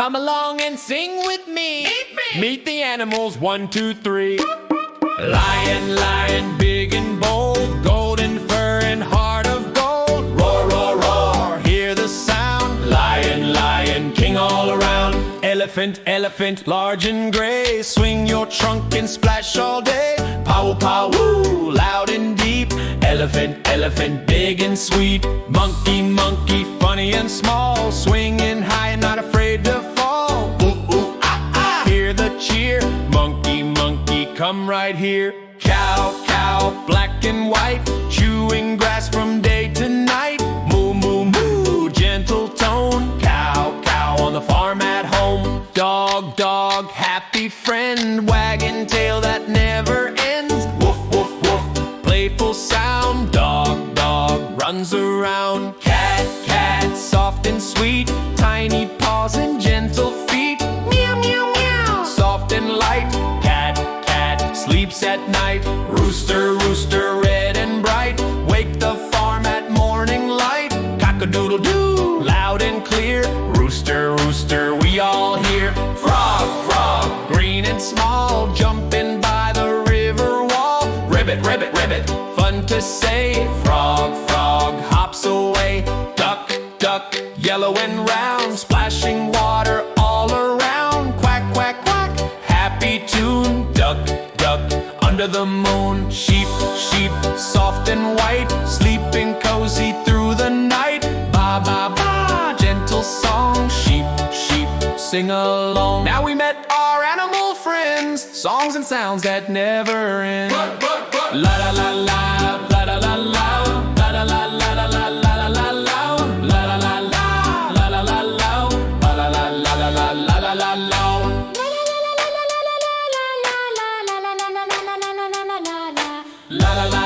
Come along and sing with me. Meet the animals, 1, 2, 3. Lion, lion, big and bold, golden fur and heart of gold. Roar, roar, roar, hear the sound. Lion, lion, king all around. Elephant, elephant, large and gray, swing your trunk and splash all day. Pow, pow, woo, loud and deep. Elephant, elephant, big and sweet. Monkey, monkey, funny and small, swinging high and not afraid to fall. Ooh, ooh, ah, ah, hear the cheer. Monkey, monkey, come right here. Cow, cow, black and white, chewing grass from day to night. Moo, moo, moo, gentle tone. Cow, cow, on the farm at home. Dog, dog, happy friend, wagging tail that never ends. Woof, woof, woof, playful sound. Dog, dog, runs around. Cat, cat, soft and sweet, tiny paws and gentle feet. Meow, meow, meow, soft and light. Cat, cat, sleeps at night. Rooster, rooster, red and bright, wake the farm at morning light. Cock-a-doodle-doo, loud and clear. Rooster, rooster, we all hear. Frog, frog, green and small, jumping by the river wall. Ribbit, ribbit, ribbit, fun to say. Frog, frog, hops away. Duck, duck, yellow and round, splashing water all around. Quack, quack, quack, happy tune. Duck, duck, under the moon. Sheep, sheep, soft and white, sleeping cozy through the night. Ba, ba, ba, gentle song. Sheep, sheep, sing along. Now we met our animal friends, songs and sounds that never end. La la la la, la la la la, la la la la la la la la la, la la la la, la la la la, la la la la la la la la la. La la la